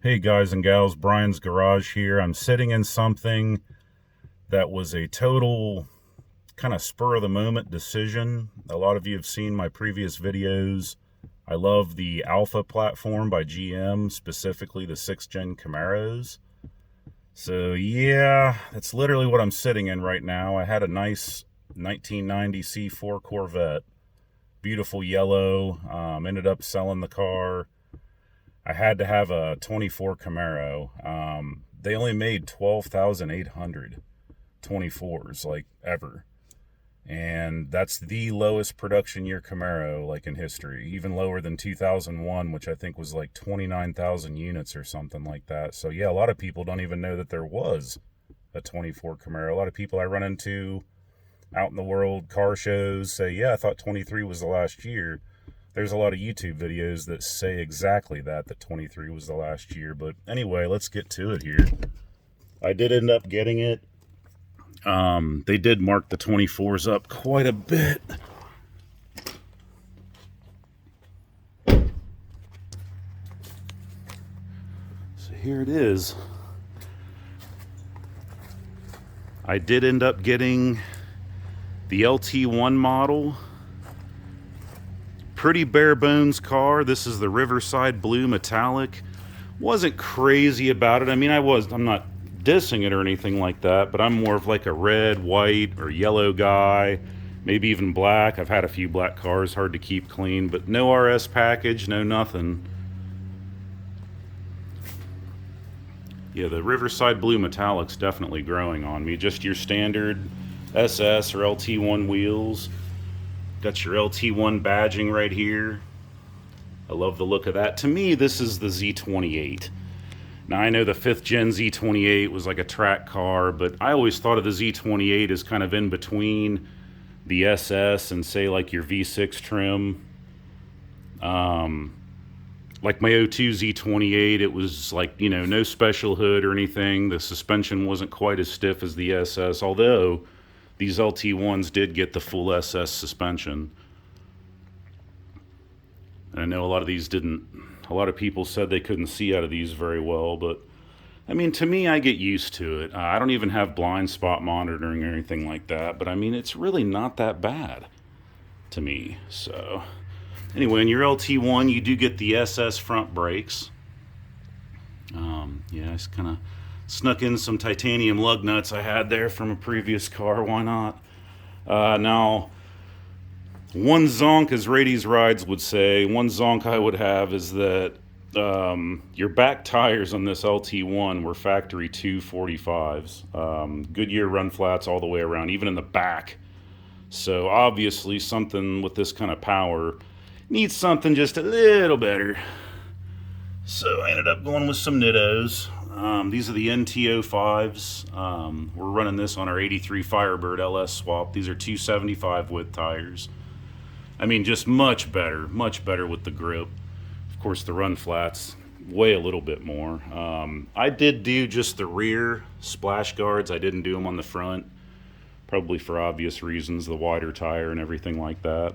Hey guys and gals, Brian's Garage here. I'm sitting in something that was a total kind of spur of the moment decision. A lot of you have seen my previous videos. I love the Alpha platform by GM, specifically the 6th gen Camaros. So yeah, that's literally what I'm sitting in right now. I had a nice 1990 C4 Corvette, beautiful yellow, ended up selling the car. I had to have a 24 Camaro. They only made 12,800 24s, like, ever. And that's the lowest production year Camaro, like, in history. Even lower than 2001, which I think was like 29,000 units or something like that. So yeah, a lot of people don't even know that there was a 24 Camaro. A lot of people I run into out in the world, car shows, say, yeah, I thought 23 was the last year. There's a lot of YouTube videos that say exactly that 23 was the last year. But anyway, let's get to it here. I did end up getting it. They did mark the 24s up quite a bit. So here it is. I did end up getting the LT1 model. Pretty bare bones car. This is the Riverside Blue Metallic. Wasn't crazy about it. I mean, I'm not dissing it or anything like that, but I'm more of like a red, white, or yellow guy. Maybe even black. I've had a few black cars, hard to keep clean, but no RS package, no nothing. Yeah, the Riverside Blue Metallic's definitely growing on me. Just your standard SS or LT1 wheels. Got your LT1 badging right here. I love the look of that. To me, this is the Z28. Now, I know the 5th gen Z28 was like a track car, but I always thought of the Z28 as kind of in between the SS and, say, like your V6 trim. Like my '02 Z28, it was like, you know, no special hood or anything. The suspension wasn't quite as stiff as the SS, although these LT1s did get the full SS suspension. And I know a lot of these didn't. A lot of people said they couldn't see out of these very well, but I mean, to me, I get used to it. I don't even have blind spot monitoring or anything like that, but I mean, it's really not that bad to me. So anyway, in your LT1, you do get the SS front brakes. Yeah, I just kind of snuck in some titanium lug nuts I had there from a previous car. Why not? Now, one zonk, as Rady's Rides would say, one zonk I would have is that your back tires on this LT1 were factory 245s. Goodyear run flats all the way around, even in the back. So obviously something with this kind of power needs something just a little better. So I ended up going with some Nittos. These are the NT05s. We're running this on our 83 Firebird LS swap. These are 275 width tires. I mean, just much better with the grip. Of course, the run flats weigh a little bit more. I did do just the rear splash guards. I didn't do them on the front, probably for obvious reasons, the wider tire and everything like that.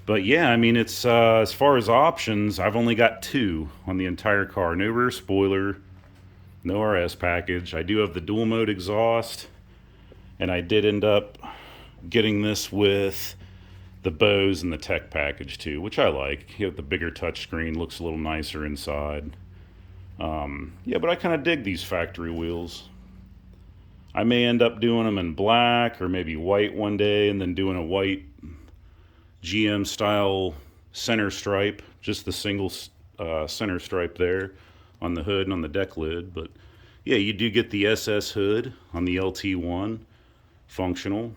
But yeah, I mean, it's as far as options, I've only got two on the entire car. No rear spoiler, no RS package. I do have the dual mode exhaust, and I did end up getting this with the Bose and the tech package too, which I like. You have the bigger touchscreen, looks a little nicer inside. Yeah, but I kind of dig these factory wheels. I may end up doing them in black or maybe white one day, and then doing a white GM style center stripe, just the single center stripe there on the hood and on the deck lid. But yeah, you do get the SS hood on the LT1, functional.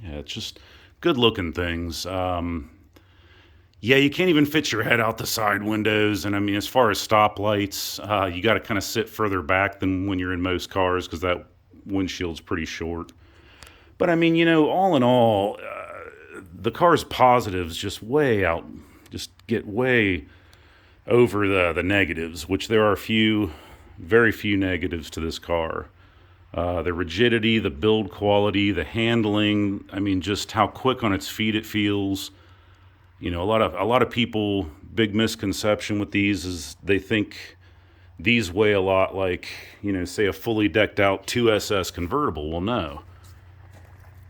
Yeah, it's just good looking things. Yeah, you can't even fit your head out the side windows. And I mean, as far as stoplights, you got to kind of sit further back than when you're in most cars because that windshield's pretty short. But I mean, you know, all in all, the car's positives just get way over the negatives, which there are very few negatives to this car. The rigidity, the build quality, the handling, I mean, just how quick on its feet it feels. You know, a lot of people big misconception with these is they think these weigh a lot like, you know, say a fully decked out 2SS convertible. Well, no.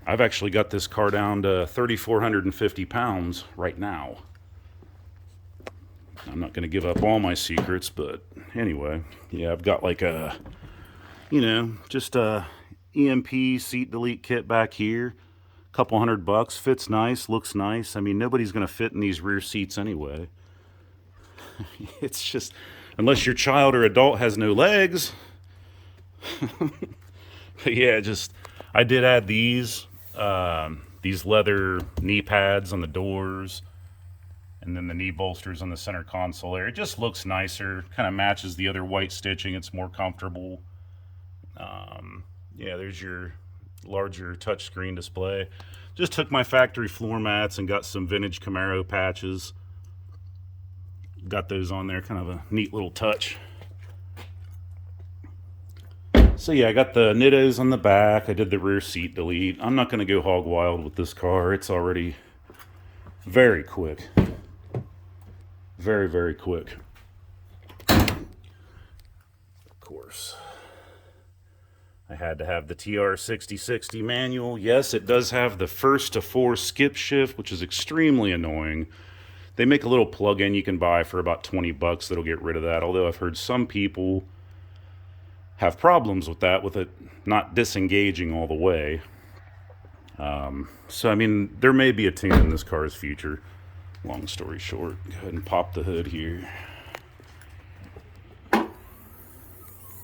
I've actually got this car down to 3,450 pounds right now. I'm not going to give up all my secrets, but anyway, yeah, I've got like a, you know, just a EMP seat delete kit back here. Couple $100, fits nice, looks nice. I mean, nobody's going to fit in these rear seats anyway. It's just, unless your child or adult has no legs. But yeah, just, I did add these leather knee pads on the doors, and then the knee bolsters on the center console area. It just looks nicer, kind of matches the other white stitching. It's more comfortable. Yeah, there's your larger touchscreen display. Just took my factory floor mats and got some vintage Camaro patches. Got those on there, kind of a neat little touch. So yeah, I got the Nittos on the back. I did the rear seat delete. I'm not going to go hog wild with this car. It's already very quick. Very, very quick. Of course. I had to have the TR6060 manual. Yes, it does have the 1 to 4 skip shift, which is extremely annoying. They make a little plug-in you can buy for about 20 bucks that'll get rid of that, although I've heard some people have problems with that, with it not disengaging all the way. So, I mean, there may be a tune in this car's future. Long story short, go ahead and pop the hood here.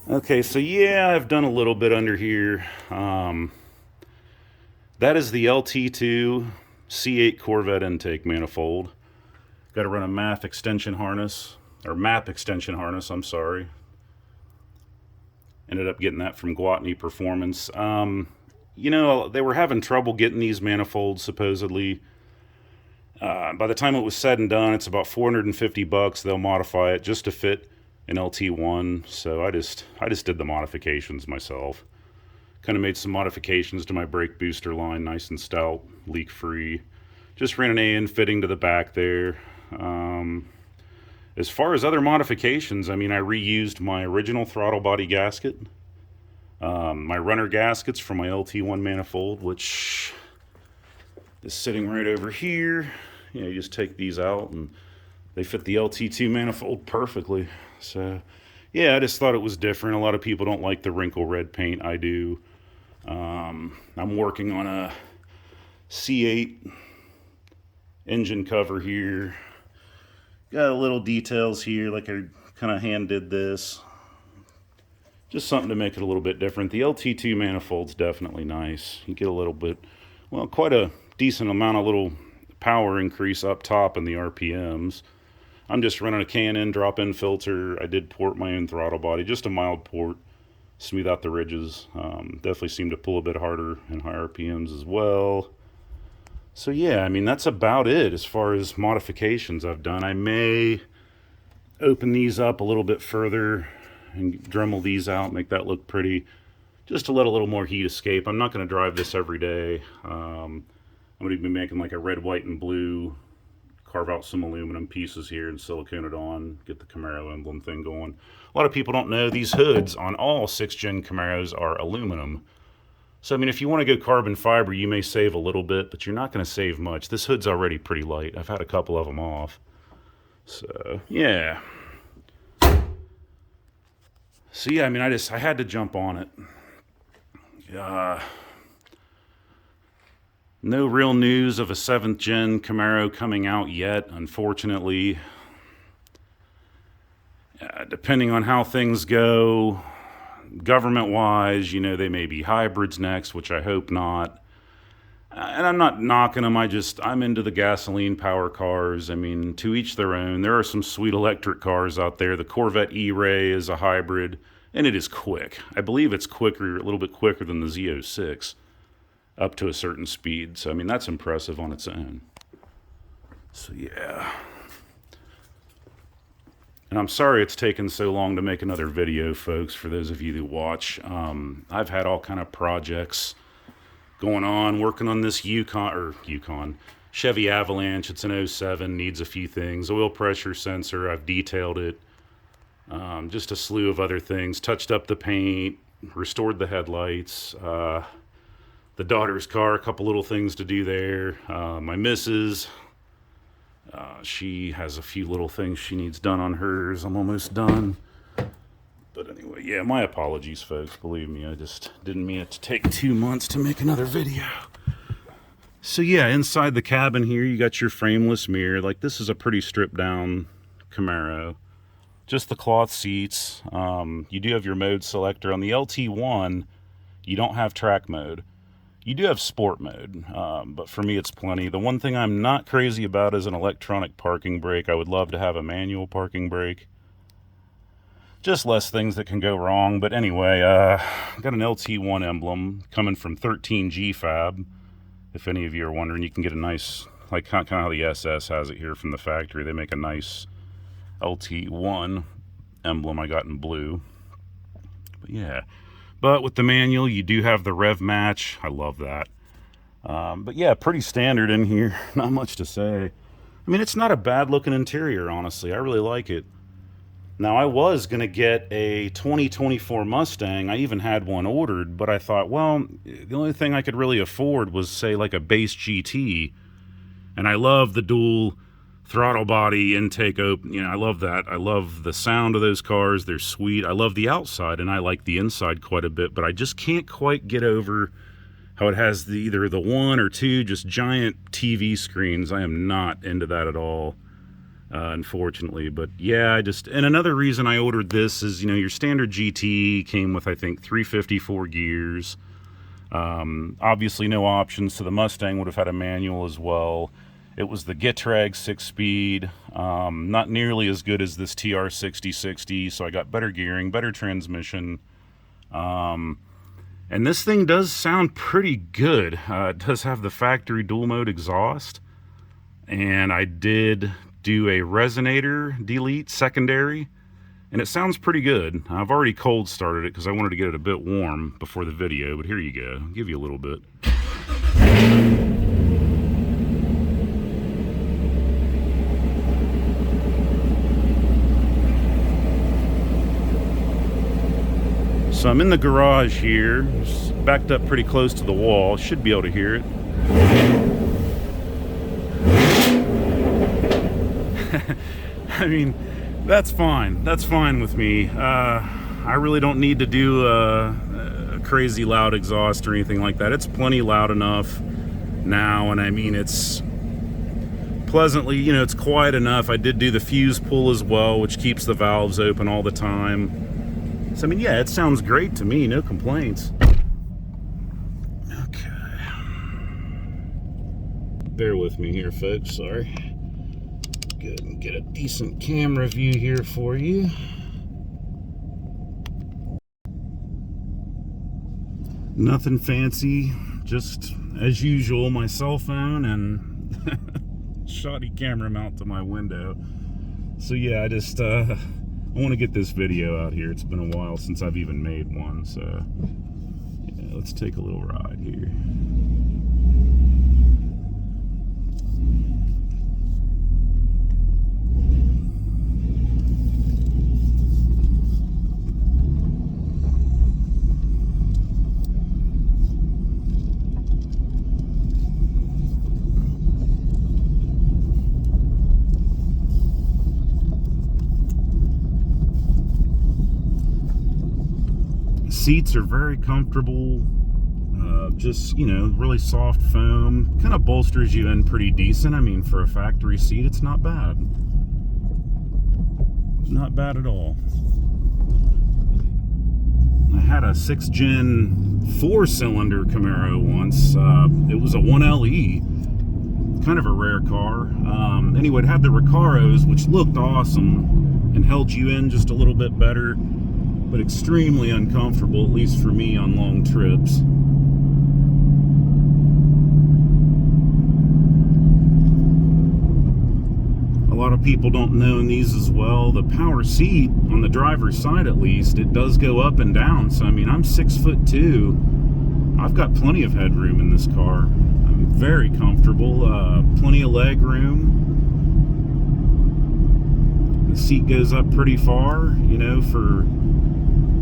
Okay, so yeah, I've done a little bit under here. That is the LT2 C8 Corvette intake manifold. Got to run a MAP extension harness, I'm sorry. Ended up getting that from Guage Performance. You know, they were having trouble getting these manifolds, supposedly. By the time it was said and done, it's about 450 bucks. They'll modify it just to fit an LT1. So I just did the modifications myself. Kind of made some modifications to my brake booster line, nice and stout, leak free. Just ran an AN fitting to the back there. As far as other modifications, I mean, I reused my original throttle body gasket, my runner gaskets from my LT1 manifold, which is sitting right over here. You know, you just take these out and they fit the LT2 manifold perfectly. So yeah, I just thought it was different. A lot of people don't like the wrinkle red paint. I do. I'm working on a C8 engine cover here. Got a little details here, like I kind of hand did this. Just something to make it a little bit different. The LT2 manifold's definitely nice. You get a little bit, well, quite a decent amount of little power increase up top in the RPMs. I'm just running a K&N drop-in filter. I did port my own throttle body, just a mild port, smooth out the ridges. Definitely seemed to pull a bit harder in high RPMs as well. So yeah, I mean, that's about it as far as modifications I've done. I may open these up a little bit further and Dremel these out, make that look pretty, just to let a little more heat escape. I'm not going to drive this every day. I'm going to be making like a red, white, and blue, carve out some aluminum pieces here and silicone it on, get the Camaro emblem thing going. A lot of people don't know these hoods on all 6th gen Camaros are aluminum. So, I mean, if you want to go carbon fiber, you may save a little bit, but you're not going to save much. This hood's already pretty light. I've had a couple of them off. So, yeah. So, yeah, I mean, I had to jump on it. No real news of a 7th gen Camaro coming out yet, unfortunately. Depending on how things go, government-wise, you know, they may be hybrids next, which I hope not. And I'm not knocking them. I'm into the gasoline power cars. I mean, to each their own. There are some sweet electric cars out there. The Corvette E-Ray is a hybrid, and it is quick. I believe it's quicker, a little bit quicker than the Z06, up to a certain speed. So, I mean, that's impressive on its own. So, yeah. And I'm sorry it's taken so long to make another video, folks, for those of you who watch. I've had all kind of projects going on, working on this Chevy Avalanche. It's an '07, needs a few things. Oil pressure sensor, I've detailed it. Just a slew of other things. Touched up the paint, restored the headlights. The daughter's car, a couple little things to do there. My missus, she has a few little things she needs done on hers. I'm almost done. But anyway, yeah, my apologies, folks. Believe me, I just didn't mean it to take 2 months to make another video. So yeah, inside the cabin here, you got your frameless mirror. Like, this is a pretty stripped down Camaro. Just the cloth seats. You do have your mode selector. On the LT1, you don't have track mode. You do have sport mode, but for me it's plenty. The one thing I'm not crazy about is an electronic parking brake. I would love to have a manual parking brake. Just less things that can go wrong. But anyway, got an LT1 emblem coming from 13G Fab. If any of you are wondering, you can get a nice, like kind of how the SS has it here from the factory. They make a nice LT1 emblem I got in blue. But yeah. But with the manual, you do have the rev match. I love that. But yeah, pretty standard in here. Not much to say. I mean, it's not a bad looking interior, honestly. I really like it. Now, I was going to get a 2024 Mustang. I even had one ordered, but I thought, well, the only thing I could really afford was, say, like a base GT. And I love the dual throttle body intake open. You know, I love that. I love the sound of those cars. They're sweet. I love the outside, and I like the inside quite a bit, but I just can't quite get over how it has either the one or two just giant TV screens. I am not into that at all, unfortunately. But yeah, and another reason I ordered this is, you know, your standard GT came with, I think, 354 gears. Obviously no options, so the Mustang would have had a manual as well. It was the Getrag 6-speed, not nearly as good as this TR 6060, so I got better gearing, better transmission. And this thing does sound pretty good. It does have the factory dual mode exhaust, and I did do a resonator delete secondary, and it sounds pretty good. I've already cold started it because I wanted to get it a bit warm before the video, but here you go. I'll give you a little bit. So I'm in the garage here, backed up pretty close to the wall. Should be able to hear it. I mean, that's fine. That's fine with me. I really don't need to do a crazy loud exhaust or anything like that. It's plenty loud enough now, and I mean, it's pleasantly, you know, it's quiet enough. I did do the fuse pull as well, which keeps the valves open all the time. So, I mean, yeah, it sounds great to me. No complaints. Okay. Bear with me here, folks. Sorry. Good, and get a decent camera view here for you. Nothing fancy. Just, as usual, my cell phone and shoddy camera mount to my window. So, yeah, I want to get this video out here. It's been a while since I've even made one, so yeah, let's take a little ride here. Seats are very comfortable, just, you know, really soft foam, kind of bolsters you in pretty decent. I mean, for a factory seat, it's not bad. Not bad at all. I had a 6th gen 4-cylinder Camaro once. It was a 1LE, kind of a rare car. Anyway, it had the Recaros, which looked awesome and held you in just a little bit better, but extremely uncomfortable, at least for me on long trips. A lot of people don't know in these as well, the power seat, on the driver's side at least, it does go up and down. So, I mean, I'm 6'2". I've got plenty of headroom in this car. I very comfortable, plenty of leg room. The seat goes up pretty far, you know, for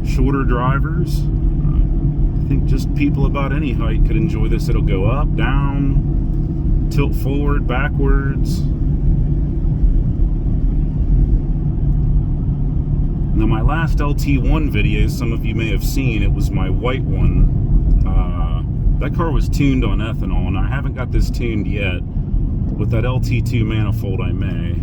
shorter drivers. I think just people about any height could enjoy this. It'll go up, down, tilt forward, backwards. Now, my last LT1 video, some of you may have seen, it was my white one. That car was tuned on ethanol, and I haven't got this tuned yet. With that LT2 manifold, I may.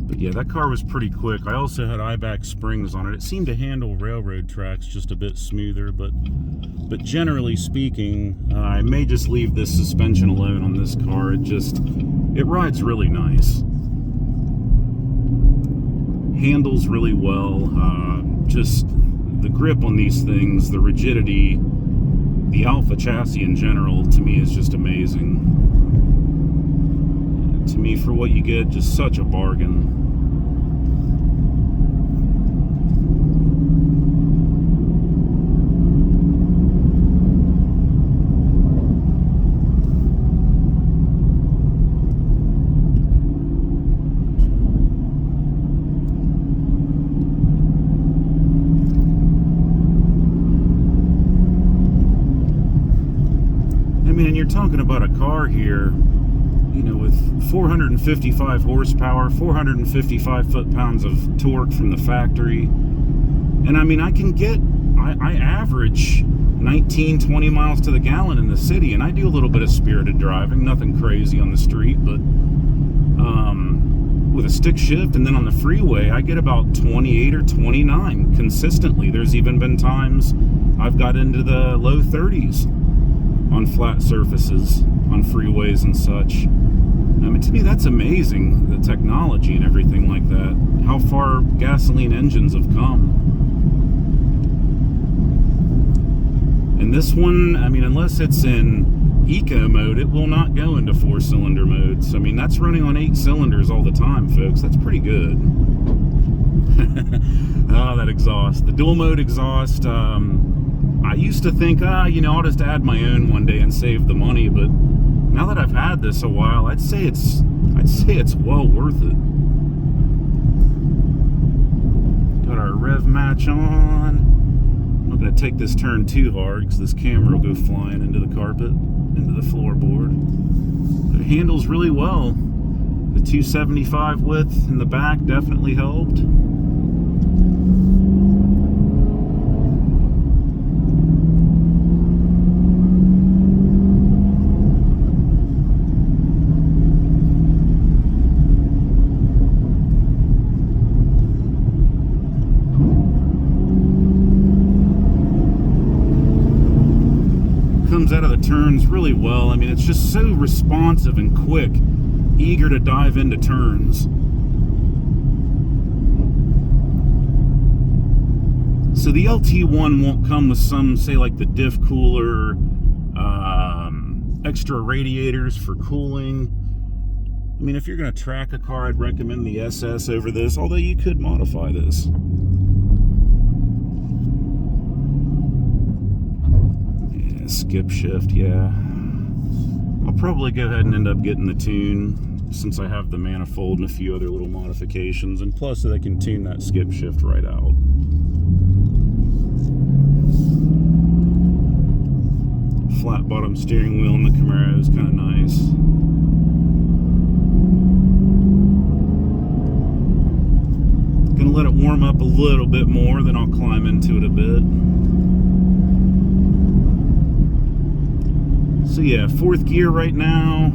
But yeah, that car was pretty quick. I also had hvac springs on it. It seemed to handle railroad tracks just a bit smoother, but generally speaking, I may just leave this suspension alone on this car. It rides really nice. Handles really well. Just the grip on these things, the rigidity, the Alpha chassis in general, to me is just amazing. To me, for what you get, just such a bargain. I mean, and you're talking about a car here, you know, with 455 horsepower, 455 foot-pounds of torque from the factory. And I mean, I average 19, 20 miles to the gallon in the city, and I do a little bit of spirited driving, nothing crazy on the street, but with a stick shift, and then on the freeway, I get about 28 or 29 consistently. There's even been times I've got into the low 30s. On flat surfaces, on freeways and such. I mean, to me, that's amazing, the technology and everything like that. How far gasoline engines have come. And this one, I mean, unless it's in eco mode, it will not go into 4-cylinder modes. I mean, that's running on 8 cylinders all the time, folks. That's pretty good. Oh, that exhaust. The dual mode exhaust, I used to think, you know, I'll just add my own one day and save the money, but now that I've had this a while, I'd say it's well worth it. Got our rev match on. I'm not going to take this turn too hard because this camera will go flying into the carpet, into the floorboard. But it handles really well. The 275 width in the back definitely helped. Comes out of the turns really well. I mean, it's just so responsive and quick, eager to dive into turns. So the LT1 won't come with some, say, like the diff cooler, extra radiators for cooling. I mean, if you're going to track a car, I'd recommend the SS over this, although you could modify this. Skip shift, yeah. I'll probably go ahead and end up getting the tune since I have the manifold and a few other little modifications, and plus they can tune that skip shift right out. Flat bottom steering wheel in the Camaro is kind of nice. Gonna let it warm up a little bit more, then I'll climb into it a bit. So yeah, 4th gear right now.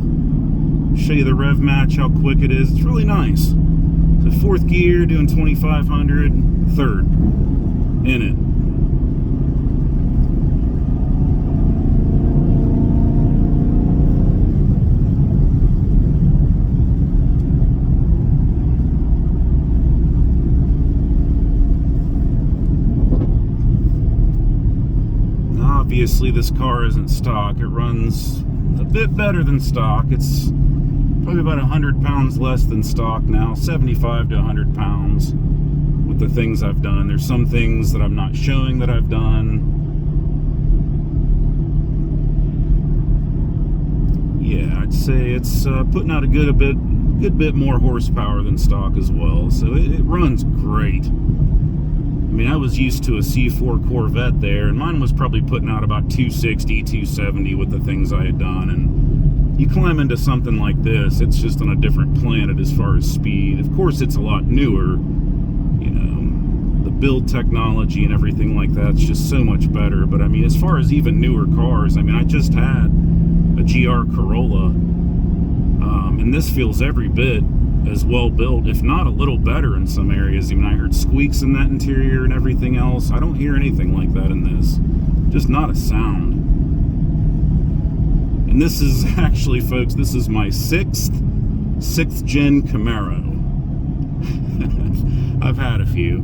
Show you the rev match, how quick it is. It's really nice. So 4th gear, doing 2,500, 3rd in it. Obviously, this car isn't stock. It runs a bit better than stock. It's probably about 100 pounds less than stock now, 75 to 100 pounds with with the things I've done. There's some things that I'm not showing that I've done. Yeah, I'd say it's putting out a good bit more horsepower than stock as well. So it runs great. I mean, I was used to a C4 Corvette there, and mine was probably putting out about 260, 270 with the things I had done. And you climb into something like this, it's just on a different planet as far as speed. Of course, it's a lot newer. You know, the build technology and everything like that's just so much better. But I mean, as far as even newer cars, I mean, I just had a GR Corolla, and this feels every bit as well built, if not a little better in some areas. Even I heard squeaks in that interior and everything else. I don't hear anything like that in this. Just not a sound. And this is actually, folks, this is my sixth gen Camaro. I've had a few.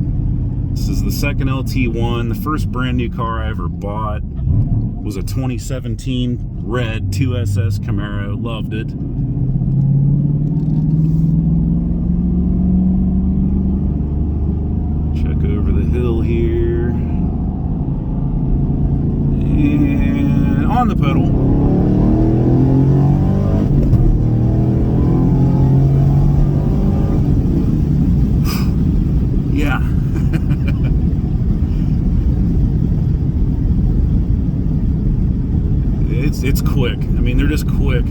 This is the second LT1. The first brand new car I ever bought was a 2017 red 2SS Camaro. Loved it. Check over the hill here. And on the pedal. Yeah. It's quick. I mean, they're just quick.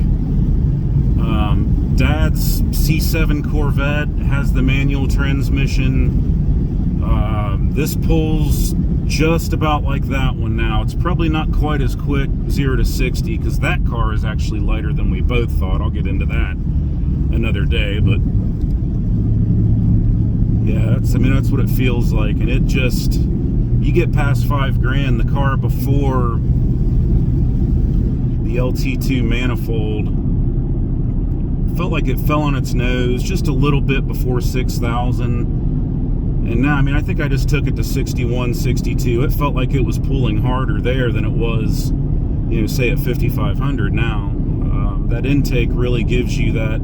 Dad's C7 Corvette has the manual transmission. This pulls just about like that one now. It's probably not quite as quick 0 to 60, because that car is actually lighter than we both thought. I'll get into that another day, but yeah, that's what it feels like. And it just, you get past $5,000, the car before the LT2 manifold felt like it fell on its nose just a little bit before 6,000. And now, I mean, I think I just took it to 61, 62. It felt like it was pulling harder there than it was, you know, say at 5,500 now. That intake really gives you that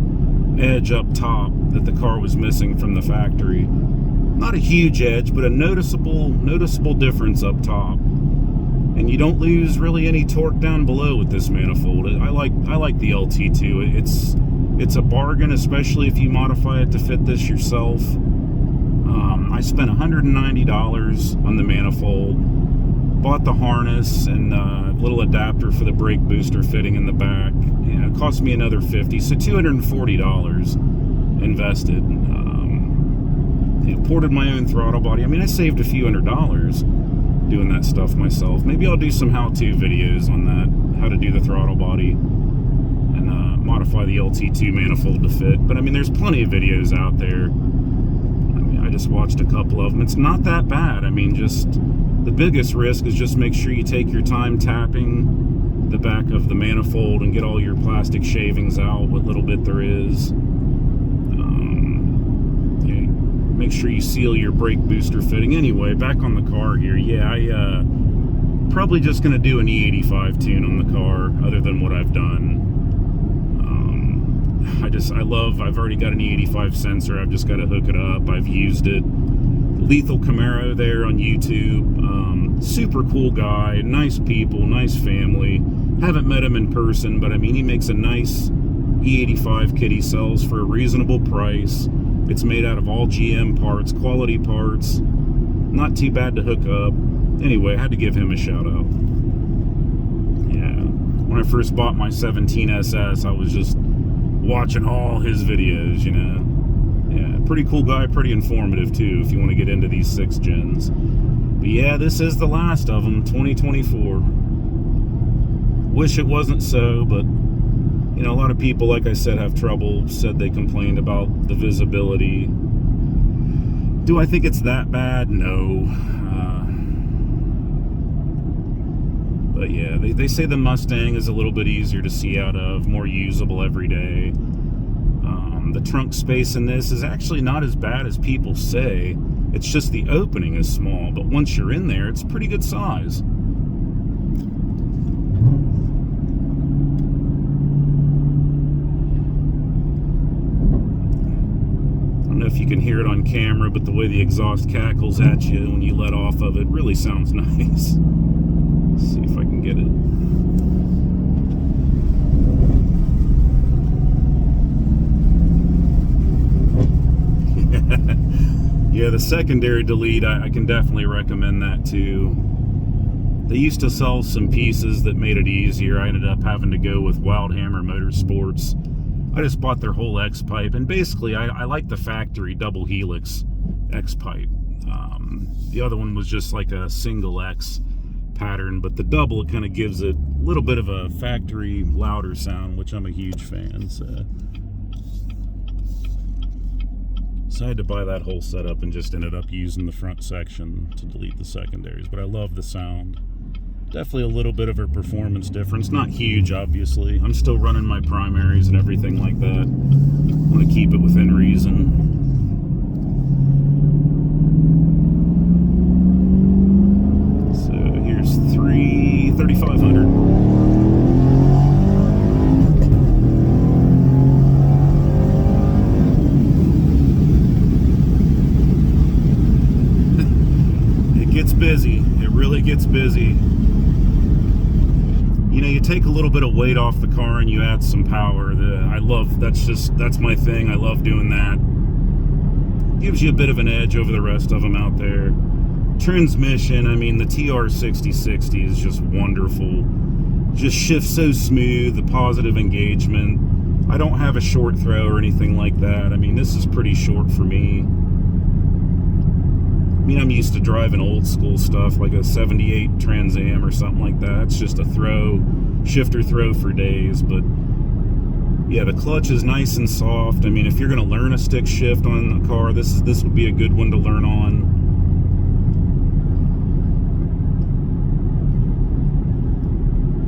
edge up top that the car was missing from the factory. Not a huge edge, but a noticeable difference up top. And you don't lose really any torque down below with this manifold. I like the LT2. It's a bargain, especially if you modify it to fit this yourself. I spent $190 on the manifold, bought the harness and a little adapter for the brake booster fitting in the back. And it cost me another $50, so $240 invested. Ported my own throttle body. I mean, I saved a few $100s doing that stuff myself. Maybe I'll do some how-to videos on that, how to do the throttle body and modify the LT2 manifold to fit. But I mean, there's plenty of videos out there. I just watched a couple of them. It's not that bad. I mean, just the biggest risk is just make sure you take your time tapping the back of the manifold and get all your plastic shavings out, what little bit there is. Make sure you seal your brake booster fitting. Anyway, back on the car here. Yeah, I probably just gonna do an E85 tune on the car, other than what I've done. I've already got an E85 sensor. I've just got to hook it up. I've used it. Lethal Camaro there on YouTube. Super cool guy, nice people, nice family. Haven't met him in person, but I mean, he makes a nice E85 kit he sells for a reasonable price. It's made out of all GM parts, quality parts. Not too bad to hook up. Anyway, I had to give him a shout out. Yeah. When I first bought my 17SS, I was just watching all his videos, you know. Yeah, pretty cool guy, pretty informative too, if you want to get into these 6 gens. But yeah, this is the last of them, 2024. Wish it wasn't so, but you know, a lot of people, like I said, have trouble. Said they complained about the visibility. Do I think it's that bad? No. But yeah, they say the Mustang is a little bit easier to see out of, more usable every day. The trunk space in this is actually not as bad as people say. It's just the opening is small, but once you're in there, it's pretty good size. know if you can hear it on camera, but the way the exhaust cackles at you when you let off of it really sounds nice. Let's see if I can get it. Yeah, the secondary delete, I can definitely recommend that too. They used to sell some pieces that made it easier. I ended up having to go with Wildhammer Motorsports. I just bought their whole X-pipe, and basically I like the factory double helix X-pipe. The other one was just like a single X pattern, but the double, it kind of gives it a little bit of a factory louder sound, which I'm a huge fan. So I had to buy that whole setup and just ended up using the front section to delete the secondaries, but I love the sound. Definitely a little bit of a performance difference. Not huge, obviously. I'm still running my primaries and everything like that. I want to keep it within reason. So here's 3,500. Gets busy. It really gets busy. You know, you take a little bit of weight off the car and you add some power. That's my thing. I love doing that. Gives you a bit of an edge over the rest of them out there. Transmission, I mean, the TR6060 is just wonderful. Just shifts so smooth, the positive engagement. I don't have a short throw or anything like that. I mean, this is pretty short for me. I mean, I'm used to driving old school stuff like a 78 Trans Am or something like that. It's just a shifter throw for days. But yeah, the clutch is nice and soft. I mean, if you're going to learn a stick shift on a car, this would be a good one to learn on.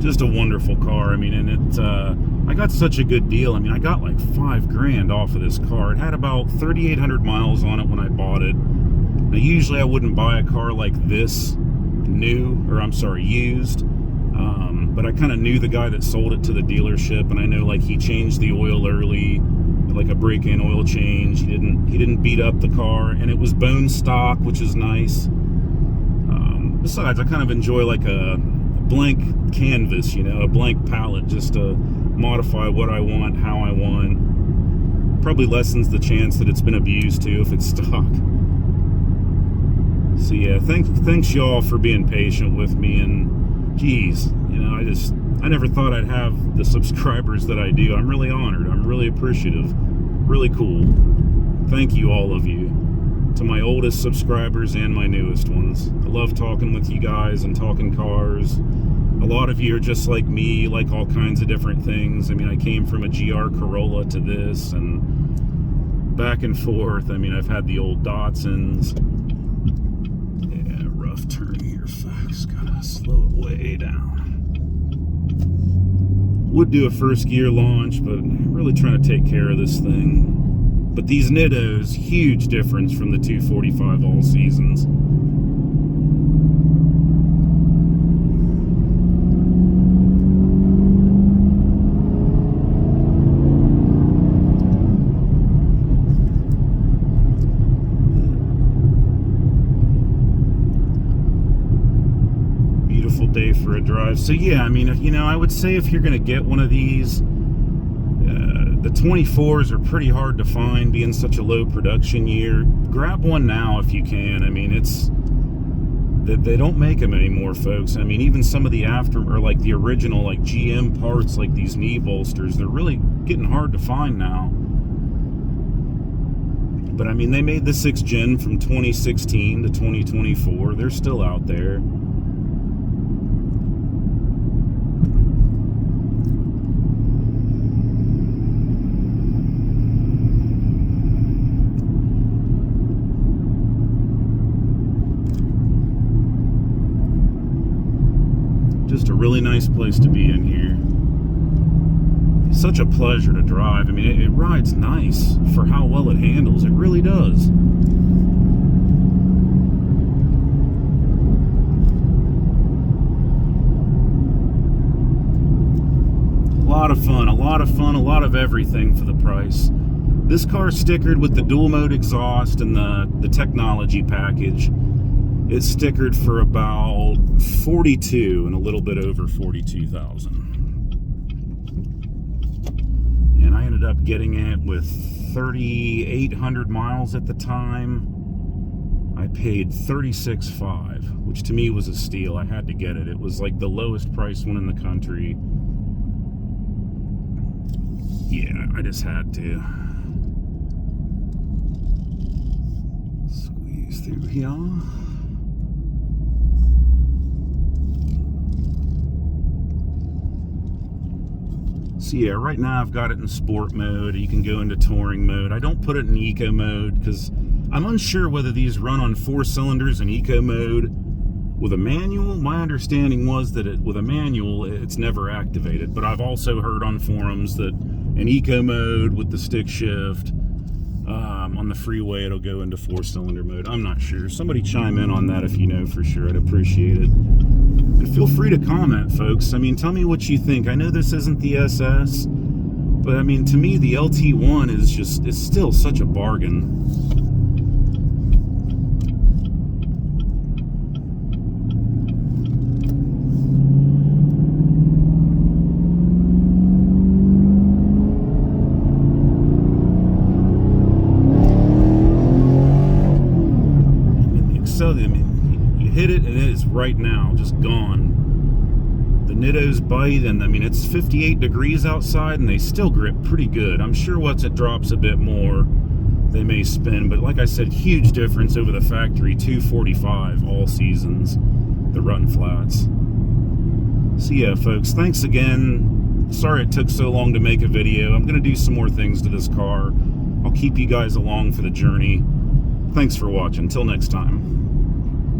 Just a wonderful car. I mean, and I got such a good deal. I mean, I got like $5,000 off of this car. It had about 3,800 miles on it when I bought it. Now, usually I wouldn't buy a car like this used, but I kind of knew the guy that sold it to the dealership, and I know like he changed the oil early, like a break-in oil change. He didn't beat up the car, and it was bone stock, which is nice. Besides, I kind of enjoy like a blank canvas, you know, a blank palette, just to modify what I want, how I want. Probably lessens the chance that it's been abused too if it's stock. So yeah, thanks y'all for being patient with me, and geez, you know, I never thought I'd have the subscribers that I do. I'm really honored. I'm really appreciative. Really cool. Thank you, all of you. To my oldest subscribers and my newest ones. I love talking with you guys and talking cars. A lot of you are just like me, you like all kinds of different things. I mean, I came from a GR Corolla to this, and back and forth. I mean, I've had the old Datsuns. Turn here, folks. Gotta slow it way down. Would do a first gear launch, but I'm really trying to take care of this thing. But these Nittos, huge difference from the 245 all seasons. Day for a drive. So yeah, I mean, you know, I would say if you're going to get one of these, the 24s are pretty hard to find, being such a low production year. Grab one now if you can. I mean, they don't make them anymore, folks. I mean, even some of the or like the original like GM parts, like these knee bolsters, they're really getting hard to find now. But I mean, they made the 6th gen from 2016 to 2024. They're still out there. Just a really nice place to be in here. It's such a pleasure to drive. I mean, it rides nice for how well it handles. It really does. A lot of fun, a lot of everything for the price. This car stickered with the dual mode exhaust and the technology package. It's stickered for about 42 and a little bit over 42,000. And I ended up getting it with 3,800 miles at the time. I paid $36,500, which to me was a steal. I had to get it. It was like the lowest price one in the country. Yeah, I just had to. Squeeze through here. So yeah, right now I've got it in sport mode. You can go into touring mode. I don't put it in eco mode because I'm unsure whether these run on 4 cylinders in eco mode with a manual. My understanding was that with a manual, it's never activated. But I've also heard on forums that in eco mode with the stick shift, on the freeway, it'll go into 4-cylinder mode. I'm not sure. Somebody chime in on that if you know for sure. I'd appreciate it. And feel free to comment, folks. I mean, tell me what you think. I know this isn't the SS, but I mean, to me, the LT1 is still such a bargain. So, I mean, you hit it and it is right now just gone. The Nittos bite, and I mean, it's 58 degrees outside and they still grip pretty good. I'm sure once it drops a bit more, they may spin, but like I said, huge difference over the factory 245 all seasons, the run flats. So yeah, folks, thanks again. Sorry it took so long to make a video. I'm gonna do some more things to this car. I'll keep you guys along for the journey. Thanks for watching. Till next time.